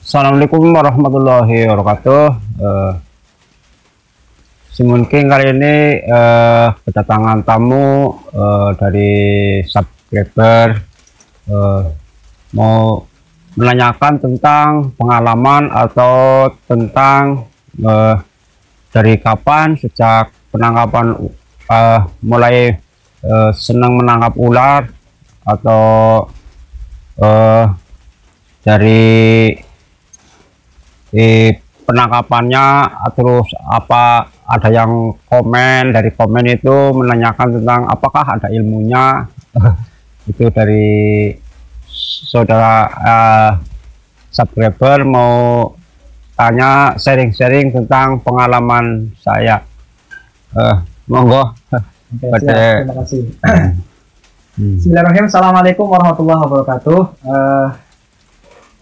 Assalamualaikum warahmatullahi wabarakatuh. Simun King kali ini kedatangan tamu dari subscriber, mau menanyakan tentang pengalaman atau tentang dari kapan sejak penangkapan mulai senang menangkap ular, atau dari penangkapannya, terus apa ada yang komen, dari komen itu menanyakan tentang apakah ada ilmunya. Itu dari saudara subscriber mau tanya sharing-sharing tentang pengalaman saya. Monggo. Oke, siap, terima kasih. Bismillahirrahmanirrahim. Assalamualaikum warahmatullahi wabarakatuh.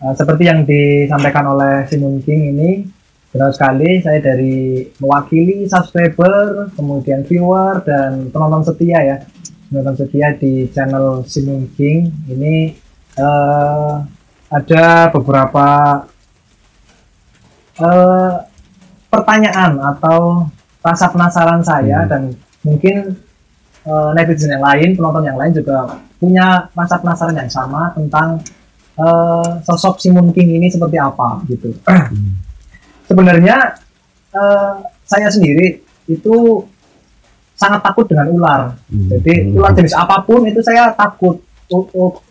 Seperti yang disampaikan oleh Simun King ini, benar sekali, saya dari mewakili subscriber, kemudian viewer dan penonton setia ya, penonton setia di channel Simun King ini. Ada beberapa pertanyaan atau rasa penasaran saya, dan mungkin netizen yang lain, penonton yang lain juga punya rasa penasaran yang sama tentang sosok Simun King ini seperti apa gitu. Sebenarnya saya sendiri itu sangat takut dengan ular. Jadi ular jenis apapun itu saya takut,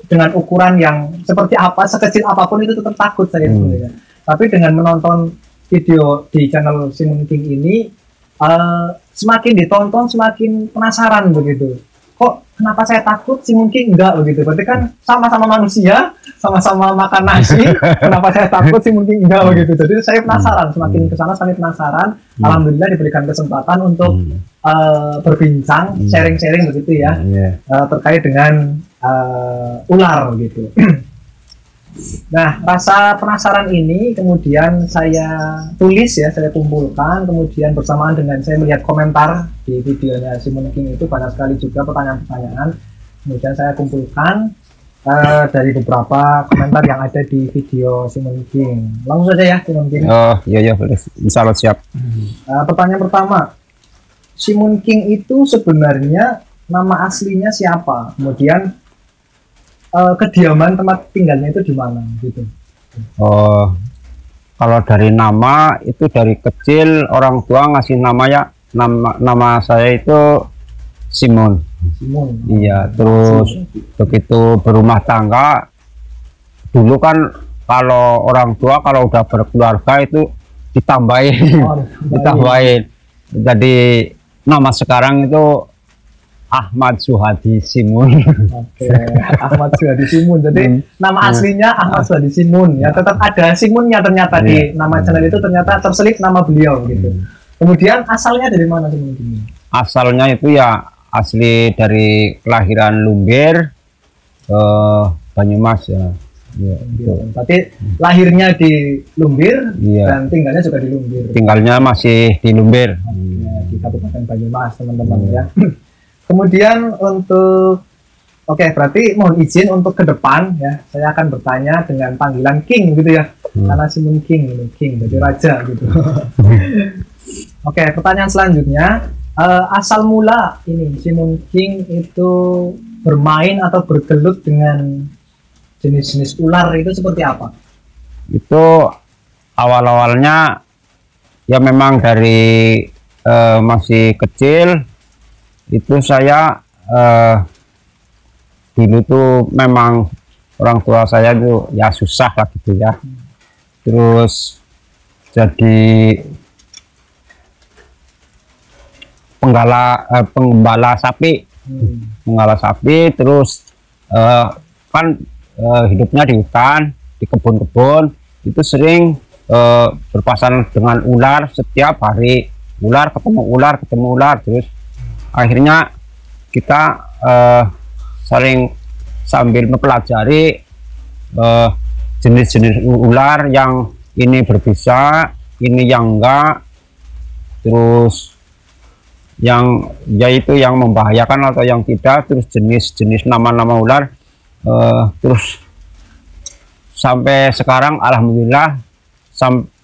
dengan ukuran yang seperti apa, sekecil apapun itu tetap takut saya sebenarnya. Tapi dengan menonton video di channel Simun King ini, semakin ditonton semakin penasaran begitu. Kok kenapa saya takut, Simun King enggak begitu? Berarti kan sama-sama manusia, sama-sama makan nasi. Kenapa saya takut, Simun King enggak begitu? Jadi saya penasaran, semakin kesana semakin penasaran. Alhamdulillah diberikan kesempatan untuk berbincang, sharing-sharing begitu ya, terkait dengan ular gitu. Nah, rasa penasaran ini kemudian saya tulis ya, saya kumpulkan, kemudian bersamaan dengan saya melihat komentar di videonya Simun King itu banyak sekali juga pertanyaan-pertanyaan. Kemudian saya kumpulkan dari beberapa komentar yang ada di video Simun King. Langsung saja ya, Simun King. Oh iya boleh, insya Allah siap. Pertanyaan pertama, Simun King itu sebenarnya nama aslinya siapa? Kemudian kediaman tempat tinggalnya itu di mana gitu. Oh, kalau dari nama itu dari kecil orang tua ngasih namanya, nama saya itu Simun. Simun. Iya, terus begitu berumah tangga, dulu kan kalau orang tua kalau udah berkeluarga itu ditambahin, ditambahin. Jadi nama sekarang itu Ahmad Suhadi Simun. Oke, Ahmad Suhadi Simun. Jadi nama aslinya Ahmad Suhadi Simun ya, tetap ada Simunnya ternyata di nama channel itu, ternyata terselip nama beliau gitu. Kemudian asalnya dari mana Simun ini? Asalnya itu ya asli dari kelahiran Lumbir, Banyumas ya. Ya, berarti lahirnya di Lumbir, dan tinggalnya juga di Lumbir. Tinggalnya masih di Lumbir. Ya, di Kabupaten Banyumas teman-teman ya. Kemudian untuk berarti mohon izin untuk ke depan ya, saya akan bertanya dengan panggilan King gitu ya, karena Simun King ini King, jadi raja gitu. Pertanyaan selanjutnya, asal mula ini Simun King itu bermain atau bergelut dengan jenis-jenis ular itu seperti apa? Itu awal-awalnya ya memang dari masih kecil itu saya dulu tuh memang orang tua saya tuh ya susah lah gitu ya, terus jadi penggembala sapi, penggembala sapi, terus kan hidupnya di hutan, di kebun-kebun, itu sering berpasangan dengan ular setiap hari, ular ketemu ular, terus akhirnya kita saling sambil mempelajari jenis-jenis ular yang ini berbisa, ini yang enggak, terus yang yaitu yang membahayakan atau yang tidak, terus jenis-jenis nama-nama ular, terus sampai sekarang alhamdulillah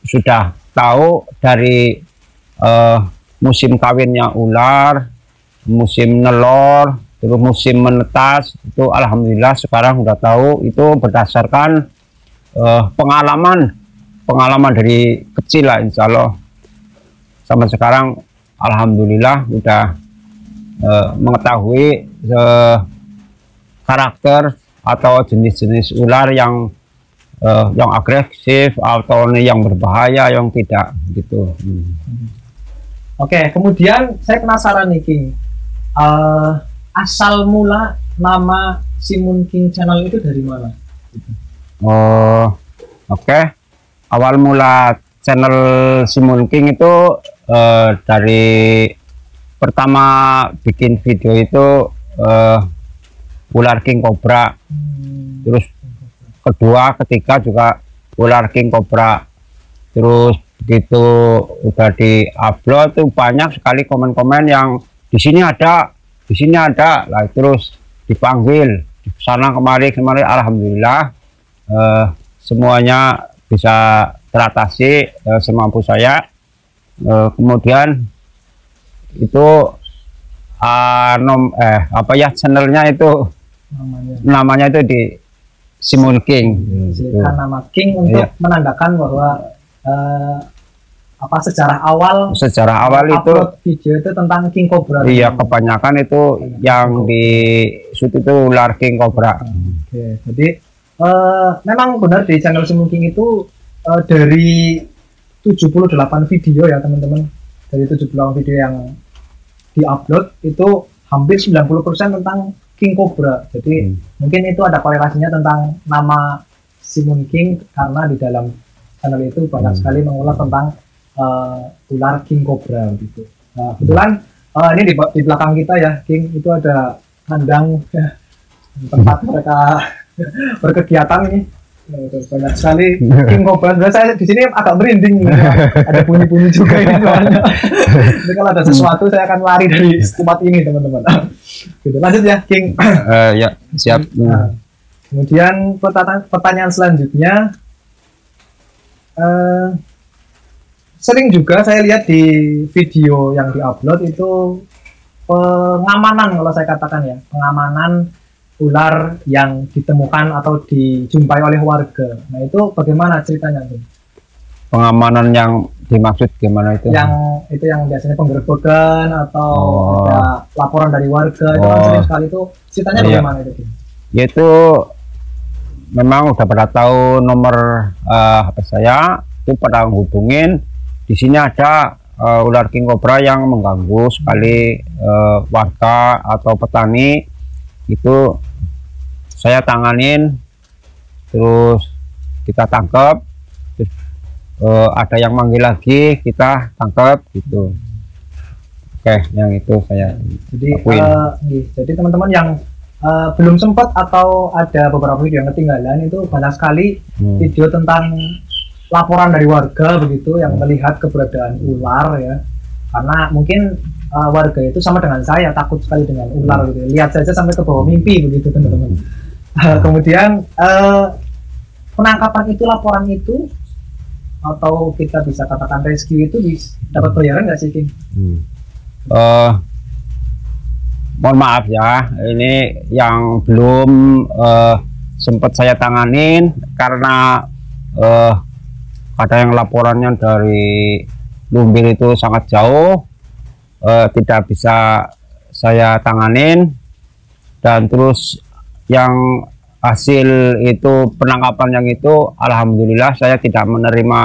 sudah tahu dari musim kawinnya ular, musim nelor, terus musim menetas, itu alhamdulillah sekarang sudah tahu. Itu berdasarkan pengalaman dari kecil lah, insya Allah sampai sekarang alhamdulillah sudah mengetahui karakter atau jenis-jenis ular yang agresif atau yang berbahaya, yang tidak gitu. Oke, kemudian saya penasaran nih King, asal mula nama Simun King Channel itu dari mana? Oke. Awal mula channel Simun King itu dari pertama bikin video itu ular king cobra, terus kedua ketiga juga ular king cobra. Terus begitu udah di upload tuh banyak sekali komen-komen yang di sini ada lah, terus dipanggil di sana kemari alhamdulillah semuanya bisa teratasi semampu saya. Kemudian itu channelnya itu namanya itu di Simun King. Kan nama King untuk menandakan bahwa sejarah awal itu video itu tentang King Cobra. Iya, kebanyakan itu yang di shoot itu ular King Cobra. Oke, jadi memang benar di channel Simun King itu dari 78 video ya teman-teman. Dari 78 video yang diupload itu hampir 90% tentang King Cobra. Jadi mungkin itu ada korelasinya tentang nama Simun King, karena di dalam channel itu banyak sekali mengulas tentang ular King Cobra gitu. Nah, kebetulan ini di belakang kita ya King, itu ada kandang tempat mereka berkegiatan ini. Banyak sekali King Cobra. Sebenarnya saya di sini agak merinding, ada bunyi-bunyi juga ini soalnya. Jadi kalau ada sesuatu saya akan lari dari tempat ini teman-teman. Gitu. Lanjut ya King. Ya siap. Nah, kemudian pertanyaan selanjutnya, sering juga saya lihat di video yang diupload itu pengamanan, kalau saya katakan ya, pengamanan ular yang ditemukan atau dijumpai oleh warga. Nah itu bagaimana ceritanya tuh? Pengamanan yang dimaksud gimana itu? Yang biasanya penggerbekan atau ada laporan dari warga, itu kan sering sekali itu. Ceritanya bagaimana itu? Yaitu memang udah pada tahu nomor HP saya, itu pada hubungin. Di sini ada ular King Cobra yang mengganggu sekali warga atau petani. Itu saya tanganin, terus kita tangkap, terus ada yang manggil lagi, kita tangkap gitu. Oke, yang itu saya jadi teman-teman yang belum sempat atau ada beberapa video yang ketinggalan, itu banyak sekali video tentang laporan dari warga begitu yang melihat keberadaan ular ya, karena mungkin warga itu sama dengan saya, takut sekali dengan ular gitu. Lihat saja sampai ke bawah mimpi begitu teman-teman. Kemudian penangkapan itu, laporan itu, atau kita bisa katakan rescue itu dapat bayaran nggak sih King? Mohon maaf ya, ini yang belum sempat saya tanganin karena ada yang laporannya dari Lumbir itu sangat jauh. Tidak bisa saya tanganin, dan terus yang hasil itu penangkapan yang itu alhamdulillah saya tidak menerima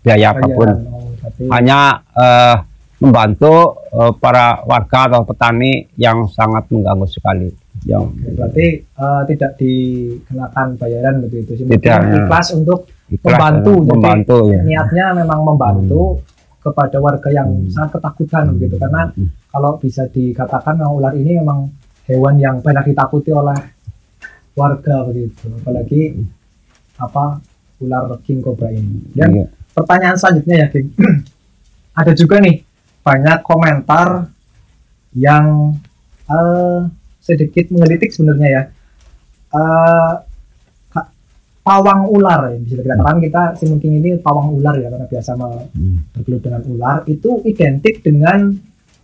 biaya apapun, hanya membantu para warga atau petani yang sangat mengganggu sekali. Berarti tidak dikenakan bayaran begitu sih? Tidak, ikhlas untuk membantu. Jadi niatnya memang membantu kepada warga yang sangat ketakutan begitu, karena kalau bisa dikatakan ular ini memang hewan yang banyak ditakuti oleh warga begitu, apalagi ular King Cobra ini. Dan pertanyaan selanjutnya ya King, ada juga nih banyak komentar yang sedikit menggelitik sebenarnya ya. pawang ular ya, bisa dikatakan kita si Munking ini pawang ular ya, karena biasa bergelut dengan ular, itu identik dengan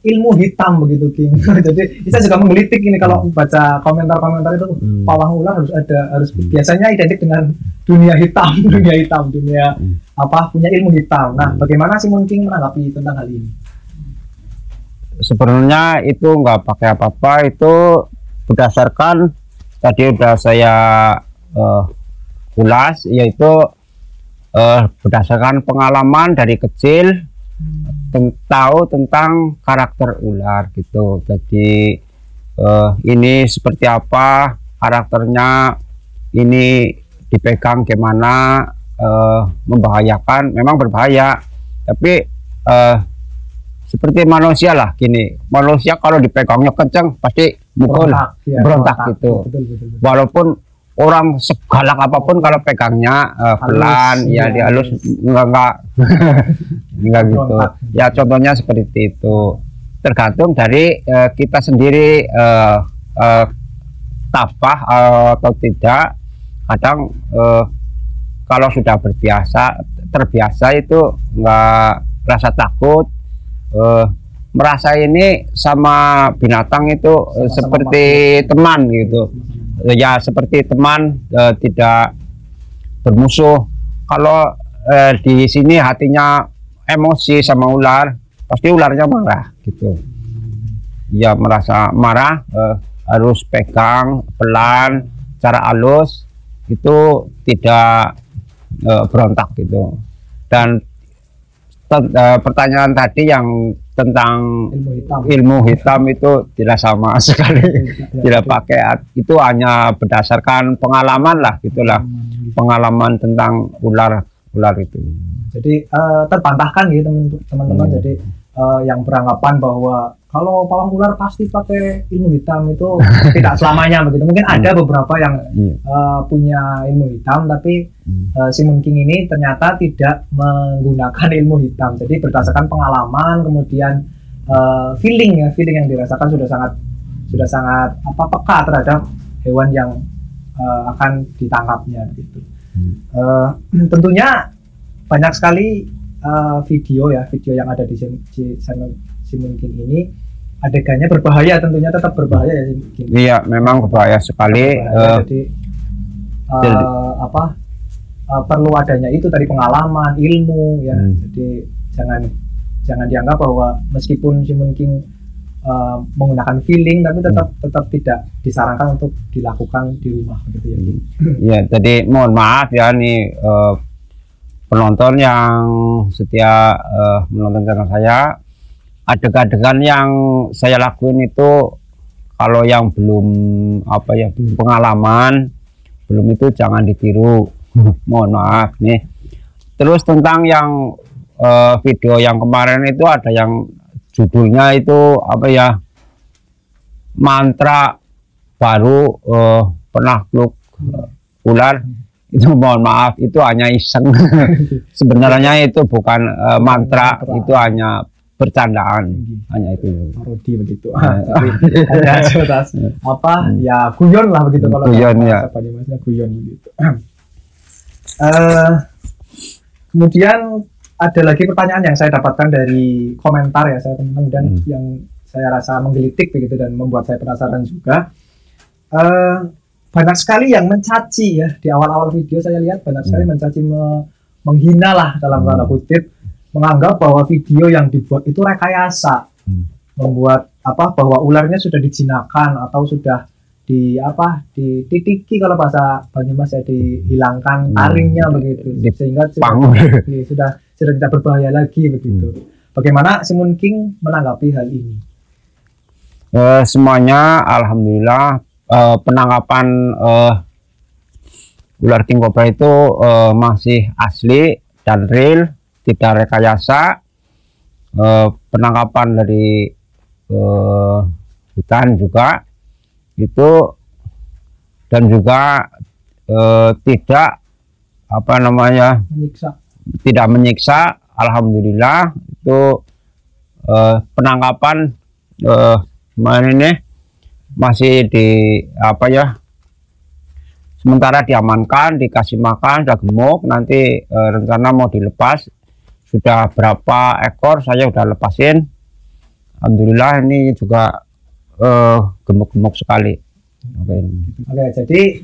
ilmu hitam begitu King. Jadi kita juga menggelitik ini kalau baca komentar-komentar itu pawang ular harus biasanya identik dengan dunia hitam, dunia apa punya ilmu hitam. Nah, bagaimana si Munking menanggapi tentang hal ini? Sebenarnya itu nggak pakai apa-apa, itu berdasarkan tadi udah saya ulas, yaitu berdasarkan pengalaman dari kecil tahu tentang karakter ular gitu. Jadi ini seperti apa karakternya, ini dipegang gimana, membahayakan, memang berbahaya, tapi seperti manusia lah gini, manusia kalau dipegangnya kenceng pasti mukul berontak gitu. Betul. Walaupun orang segalak apapun kalau pegangnya pelan ya dihalus enggak gitu ya, contohnya seperti itu. Tergantung dari kita sendiri tabah atau tidak. Kadang kalau sudah terbiasa itu nggak rasa takut, merasa ini sama binatang itu seperti teman gitu ya, seperti teman, tidak bermusuh. Kalau di sini hatinya emosi sama ular, pasti ularnya marah gitu ya, merasa marah, harus pegang pelan, cara halus, itu tidak berontak gitu. Dan pertanyaan tadi yang tentang ilmu hitam itu tidak sama sekali, tidak pakai, itu hanya berdasarkan pengalaman lah gitulah, pengalaman tentang ular itu. Jadi terbantahkan gitu teman-teman. Jadi yang beranggapan bahwa kalau pawang ular pasti pakai ilmu hitam itu tidak selamanya begitu. Mungkin ada beberapa yang punya ilmu hitam, tapi si Munking ini ternyata tidak menggunakan ilmu hitam. Jadi berdasarkan pengalaman, kemudian feeling yang dirasakan sudah sangat peka terhadap hewan yang akan ditangkapnya gitu. Tentunya banyak sekali video yang ada di channel si Munking ini, adegannya berbahaya, tentunya tetap berbahaya ya. Iya, memang berbahaya sekali. Jadi perlu adanya itu tadi pengalaman, ilmu ya. Jadi jangan dianggap bahwa meskipun si Munking menggunakan feeling, tapi tetap tidak disarankan untuk dilakukan di rumah gitu ya. Iya, jadi mohon maaf ya nih penonton yang setia menonton channel saya. Adegan-adegan yang saya lakuin itu kalau yang belum belum pengalaman, belum itu jangan ditiru. Mohon maaf nih. Terus tentang yang video yang kemarin itu ada yang judulnya itu mantra baru penakluk ular. Itu mohon maaf, itu hanya iseng. Sebenarnya itu bukan mantra, itu hanya bercandaan, hanya itu parodi begitu. Ada sebatas ya guyon lah begitu, kalau guyon ya, guyon begitu. Kemudian ada lagi pertanyaan yang saya dapatkan dari komentar ya, saya teman-teman, dan yang saya rasa menggelitik begitu dan membuat saya penasaran juga. Banyak sekali yang mencaci ya, di awal-awal video saya lihat banyak sekali mencaci, menghina lah dalam tanda kutip, menganggap bahwa video yang dibuat itu rekayasa, membuat bahwa ularnya sudah dijinakan atau sudah dititiki, kalau bahasa Banyumas ya, dihilangkan taringnya begitu, sehingga sudah tidak berbahaya lagi begitu. Bagaimana si Munking menanggapi hal ini? Semuanya alhamdulillah, penangkapan ular king cobra itu masih asli dan real, tidak rekayasa. Penangkapan dari hutan juga itu, dan juga tidak tidak menyiksa. Alhamdulillah itu penangkapan kemarin ini masih di sementara diamankan, dikasih makan, sudah gemuk. Nanti rencana mau dilepas. Sudah berapa ekor saya udah lepasin. Alhamdulillah ini juga gemuk-gemuk sekali. Oke, jadi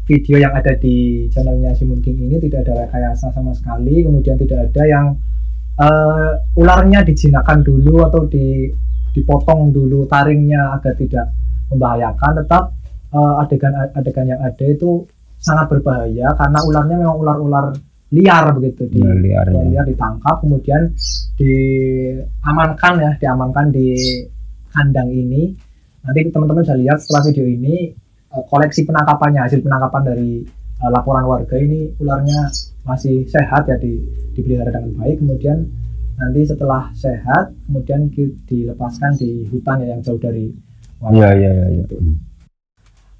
video yang ada di channelnya Simon King ini tidak ada rekayasa sama sekali, kemudian tidak ada yang ularnya dijinakkan dulu atau dipotong dulu taringnya agar tidak membahayakan. Tetap adegan yang ada itu sangat berbahaya karena ularnya memang ular-ular liar begitu, liar ditangkap kemudian diamankan di kandang ini. Nanti teman-teman bisa lihat setelah video ini koleksi penangkapannya, hasil penangkapan dari laporan warga. Ini ularnya masih sehat ya, dipelihara dengan baik. Kemudian nanti setelah sehat kemudian dilepaskan di hutan yang jauh dari warga. Iya.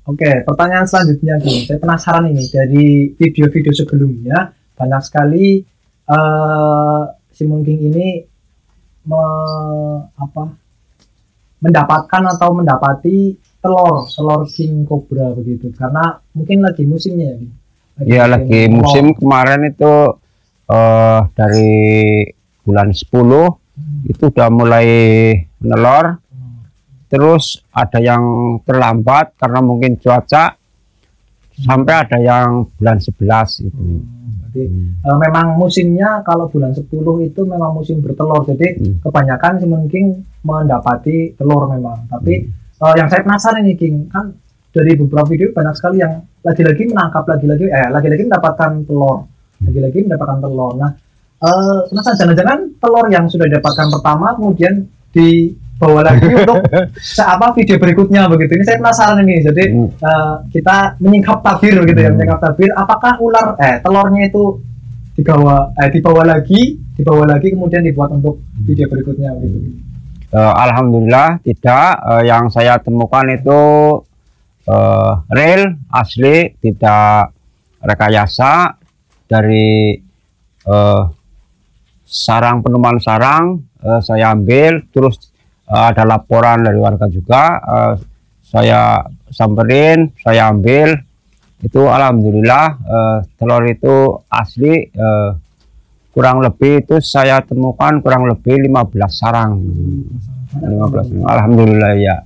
Oke, pertanyaan selanjutnya gini, saya penasaran ini, dari video-video sebelumnya banyak sekali Simon King ini mendapati telur king cobra begitu, karena mungkin lagi musimnya ya. Lagi musim kemarin itu dari bulan 10 itu udah mulai menelur. Terus ada yang terlambat karena mungkin cuaca, sampai ada yang bulan 11 itu. Jadi memang musimnya kalau bulan 10 itu memang musim bertelur. Jadi kebanyakan Simon King mendapati telur memang. Tapi yang saya penasaran ini King, kan dari beberapa video banyak sekali yang lagi-lagi menangkap, lagi-lagi mendapatkan telur, Nah, penasaran jangan-jangan telur yang sudah didapatkan pertama kemudian dibawa lagi untuk video berikutnya begitu. Ini saya penasaran ini. Jadi kita menyingkap tabir begitu ya, apakah telurnya itu dibawa lagi kemudian dibuat untuk video berikutnya begitu. Alhamdulillah tidak. Yang saya temukan itu real, asli, tidak rekayasa. Dari penemuan sarang saya ambil, terus ada laporan dari warga juga, saya samperin, saya ambil. Itu alhamdulillah telur itu asli. Kurang lebih itu saya temukan kurang lebih 15 sarang. 15. Alhamdulillah ya.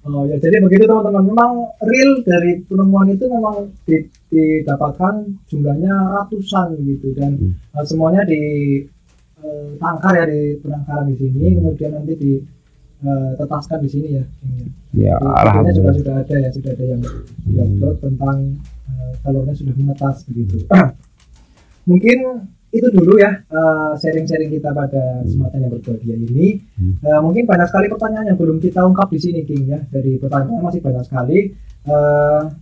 Ya, jadi begitu teman-teman, memang real dari penemuan itu memang didapatkan jumlahnya ratusan begitu, dan semuanya ditangkar ya, di penangkaran di sini, kemudian nanti ditetaskan di sini ya. Ya, alhamdulillah sudah ada yang diupload tentang telurnya sudah menetas begitu. Mungkin itu dulu ya sharing-sharing kita pada kesempatan yang berbahagia ini. Mungkin banyak sekali pertanyaan yang belum kita ungkap di sini King ya. Dari pertanyaan masih banyak sekali.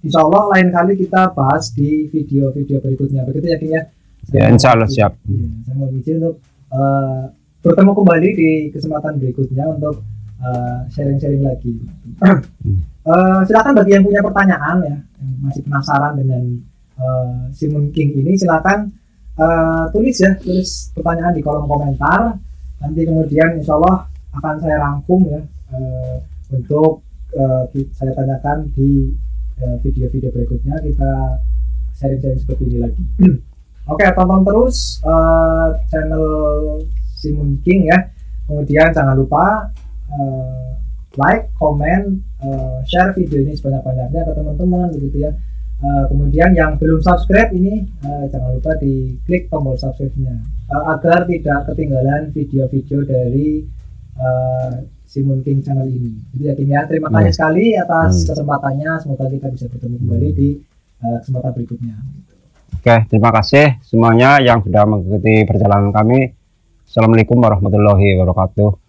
Insya Allah lain kali kita bahas di video-video berikutnya. Begitu ya King ya. Ya, insya Allah siap. Saya mau izin untuk bertemu kembali di kesempatan berikutnya untuk sharing-sharing lagi. Silakan bagi yang punya pertanyaan ya, yang masih penasaran dengan Simon King ini, silakan tulis pertanyaan di kolom komentar. Nanti kemudian insya Allah akan saya rangkum ya, untuk saya tanyakan di video-video berikutnya. Kita sharing-sharing seperti ini lagi. Oke, tonton terus channel Simon King ya. Kemudian jangan lupa like, komen, share video ini sebanyak-banyaknya ke teman-teman begitu ya. Kemudian yang belum subscribe ini jangan lupa diklik tombol subscribe-nya agar tidak ketinggalan video-video dari Simon King channel ini. Jadi ya King ya, terima kasih sekali atas kesempatannya. Semoga kita bisa bertemu kembali di kesempatan berikutnya. Oke, terima kasih semuanya yang sudah mengikuti perjalanan kami. Assalamualaikum warahmatullahi wabarakatuh.